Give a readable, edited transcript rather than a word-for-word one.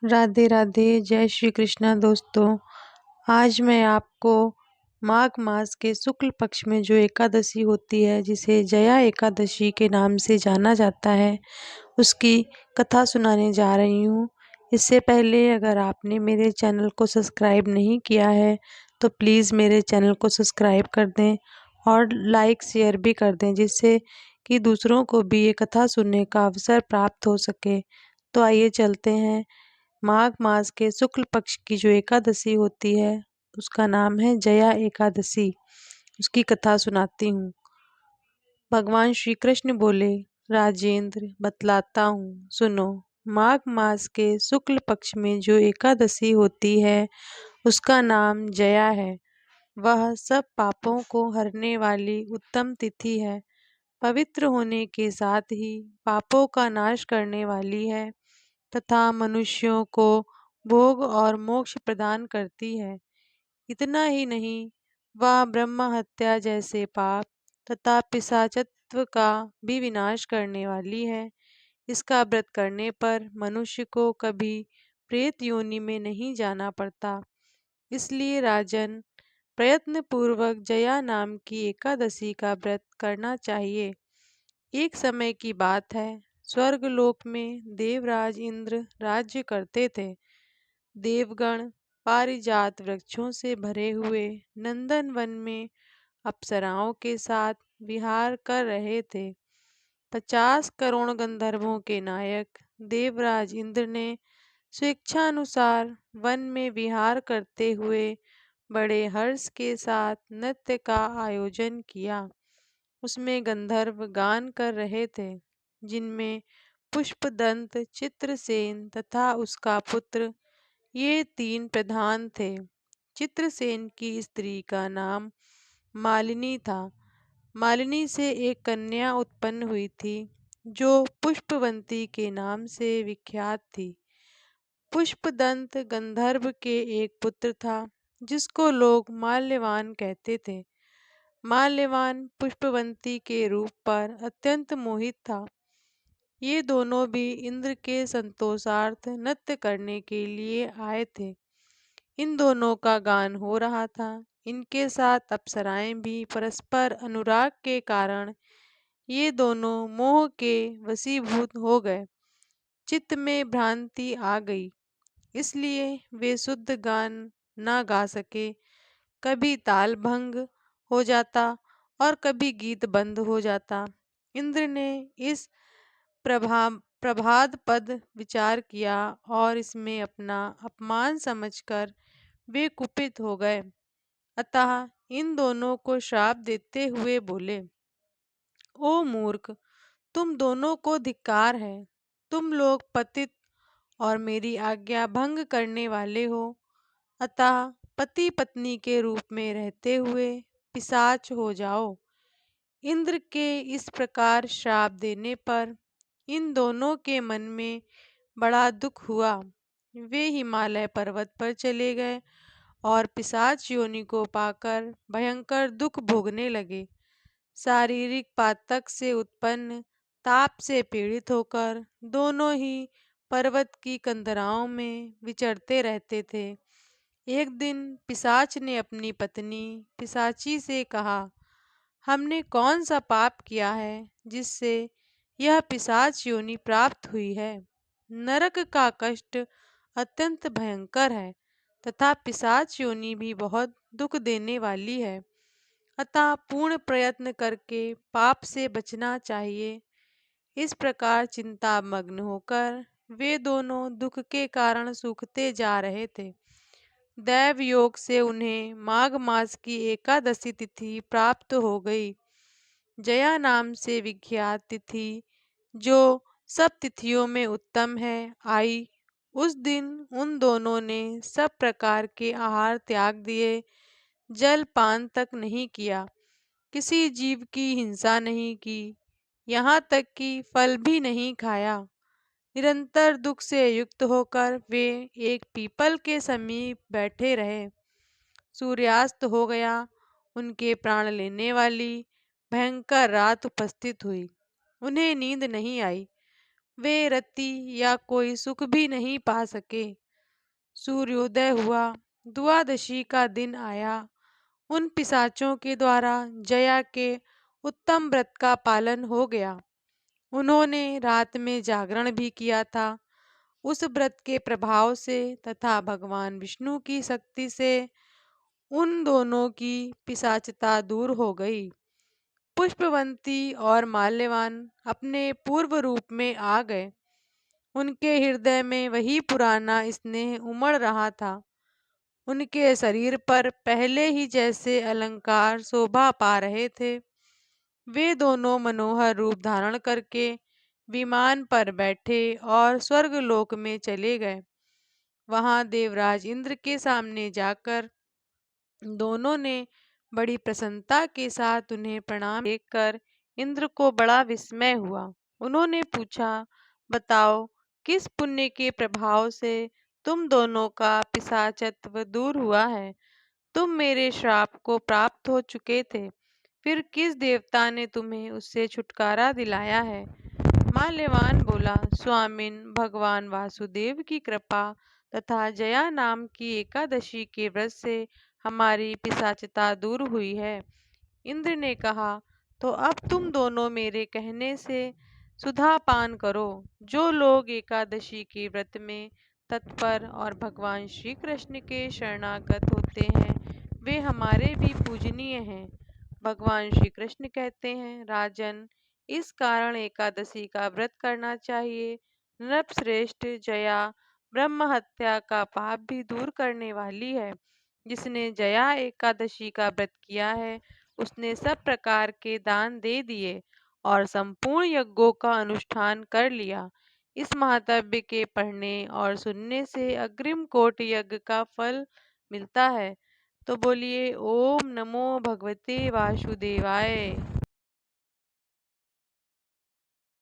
राधे राधे, जय श्री कृष्णा दोस्तों। आज मैं आपको माघ मास के शुक्ल पक्ष में जो एकादशी होती है, जिसे जया एकादशी के नाम से जाना जाता है, उसकी कथा सुनाने जा रही हूँ। इससे पहले अगर आपने मेरे चैनल को सब्सक्राइब नहीं किया है तो प्लीज़ मेरे चैनल को सब्सक्राइब कर दें और लाइक शेयर भी कर दें, जिससे कि दूसरों को भी ये कथा सुनने का अवसर प्राप्त हो सके। तो आइए चलते हैं। माघ मास के शुक्ल पक्ष की जो एकादशी होती है उसका नाम है जया एकादशी। उसकी कथा सुनाती हूँ। भगवान श्री कृष्ण बोले, राजेंद्र बतलाता हूँ, सुनो। माघ मास के शुक्ल पक्ष में जो एकादशी होती है उसका नाम जया है। वह सब पापों को हरने वाली उत्तम तिथि है। पवित्र होने के साथ ही पापों का नाश करने वाली है तथा मनुष्यों को भोग और मोक्ष प्रदान करती है। इतना ही नहीं, वह ब्रह्म हत्या जैसे पाप तथा पिशाचत्व का भी विनाश करने वाली है। इसका व्रत करने पर मनुष्य को कभी प्रेत योनि में नहीं जाना पड़ता। इसलिए राजन, प्रयत्न पूर्वक जया नाम की एकादशी का व्रत करना चाहिए। एक समय की बात है, स्वर्गलोक में देवराज इंद्र राज्य करते थे। देवगण पारिजात वृक्षों से भरे हुए नंदन वन में अप्सराओं के साथ विहार कर रहे थे। 50 करोड़ गंधर्वों के नायक देवराज इंद्र ने स्वेच्छानुसार वन में विहार करते हुए बड़े हर्ष के साथ नृत्य का आयोजन किया। उसमें गंधर्व गान कर रहे थे, जिनमें पुष्पदंत, चित्रसेन तथा उसका पुत्र, ये 3 प्रधान थे। चित्रसेन की स्त्री का नाम मालिनी था। मालिनी से एक कन्या उत्पन्न हुई थी जो पुष्पवंती के नाम से विख्यात थी। पुष्पदंत गंधर्व के एक पुत्र था जिसको लोग माल्यवान कहते थे। माल्यवान पुष्पवंती के रूप पर अत्यंत मोहित था। ये दोनों भी इंद्र के संतोषार्थ नृत्य करने के लिए आए थे। इन दोनों का गान हो रहा था। इनके साथ अप्सराएं भी परस्पर अनुराग के कारण ये दोनों मोह के वशीभूत हो गए। चित्त में भ्रांति आ गई, इसलिए वे शुद्ध गान ना गा सके। कभी ताल भंग हो जाता और कभी गीत बंद हो जाता। इंद्र ने इस प्रभाद पद विचार किया और इसमें अपना अपमान समझकर वे कुपित हो गए। अतः इन दोनों को श्राप देते हुए बोले, ओ मूर्ख, तुम दोनों को धिक्कार है। तुम लोग पतित और मेरी आज्ञा भंग करने वाले हो। अतः पति पत्नी के रूप में रहते हुए पिशाच हो जाओ। इंद्र के इस प्रकार श्राप देने पर इन दोनों के मन में बड़ा दुख हुआ। वे हिमालय पर्वत पर चले गए और पिशाच योनि को पाकर भयंकर दुख भोगने लगे। शारीरिक पातक से उत्पन्न ताप से पीड़ित होकर दोनों ही पर्वत की कंदराओं में विचरते रहते थे। एक दिन पिशाच ने अपनी पत्नी पिशाची से कहा, हमने कौन सा पाप किया है जिससे यह पिशाच योनि प्राप्त हुई है। नरक का कष्ट अत्यंत भयंकर है तथा पिशाच योनि भी बहुत दुख देने वाली है। अतः पूर्ण प्रयत्न करके पाप से बचना चाहिए। इस प्रकार चिंतामग्न होकर वे दोनों दुख के कारण सूखते जा रहे थे। दैव योग से उन्हें माघ मास की एकादशी तिथि प्राप्त हो गई। जया नाम से विख्यात तिथि, जो सब तिथियों में उत्तम है, आई। उस दिन उन दोनों ने सब प्रकार के आहार त्याग दिए, जल पान तक नहीं किया, किसी जीव की हिंसा नहीं की, यहाँ तक कि फल भी नहीं खाया। निरंतर दुख से युक्त होकर वे एक पीपल के समीप बैठे रहे। सूर्यास्त हो गया। उनके प्राण लेने वाली भयंकर रात उपस्थित हुई। उन्हें नींद नहीं आई। वे रति या कोई सुख भी नहीं पा सके। सूर्योदय हुआ, द्वादशी का दिन आया। उन पिशाचों के द्वारा जया के उत्तम व्रत का पालन हो गया। उन्होंने रात में जागरण भी किया था। उस व्रत के प्रभाव से तथा भगवान विष्णु की शक्ति से उन दोनों की पिशाचता दूर हो गई। पुष्पवंती और माल्यवान अपने पूर्व रूप में आ गए। उनके हृदय में वही पुराना स्नेह उमड़ रहा था। उनके शरीर पर पहले ही जैसे अलंकार शोभा पा रहे थे। वे दोनों मनोहर रूप धारण करके विमान पर बैठे और स्वर्गलोक में चले गए। वहां देवराज इंद्र के सामने जाकर दोनों ने बड़ी प्रसन्नता के साथ उन्हें प्रणाम देखकर इंद्र को बड़ा विस्मय हुआ। उन्होंने पूछा, बताओ किस पुण्य के प्रभाव से तुम दोनों का पिशाचत्व दूर हुआ है। तुम मेरे श्राप को प्राप्त हो चुके थे, फिर किस देवता ने तुम्हें उससे छुटकारा दिलाया है। माल्यवान बोला, स्वामिन भगवान वासुदेव की कृपा तथा जया नाम की एकादशी के व्रत से हमारी पिशाचता दूर हुई है। इंद्र ने कहा, तो अब तुम दोनों मेरे कहने से सुधा पान करो। जो लोग एकादशी के व्रत में तत्पर और भगवान श्री कृष्ण के शरणागत होते हैं वे हमारे भी पूजनीय हैं। भगवान श्री कृष्ण कहते हैं, राजन इस कारण एकादशी का व्रत करना चाहिए। नृपश्रेष्ठ जया ब्रह्म हत्या का पाप भी दूर करने वाली है। जिसने जया एकादशी का व्रत किया है उसने सब प्रकार के दान दे दिए और संपूर्ण यज्ञों का अनुष्ठान कर लिया। इस महात्म्य के पढ़ने और सुनने से अग्रिम कोट यज्ञ का फल मिलता है। तो बोलिए ओम नमो भगवते वासुदेवाय।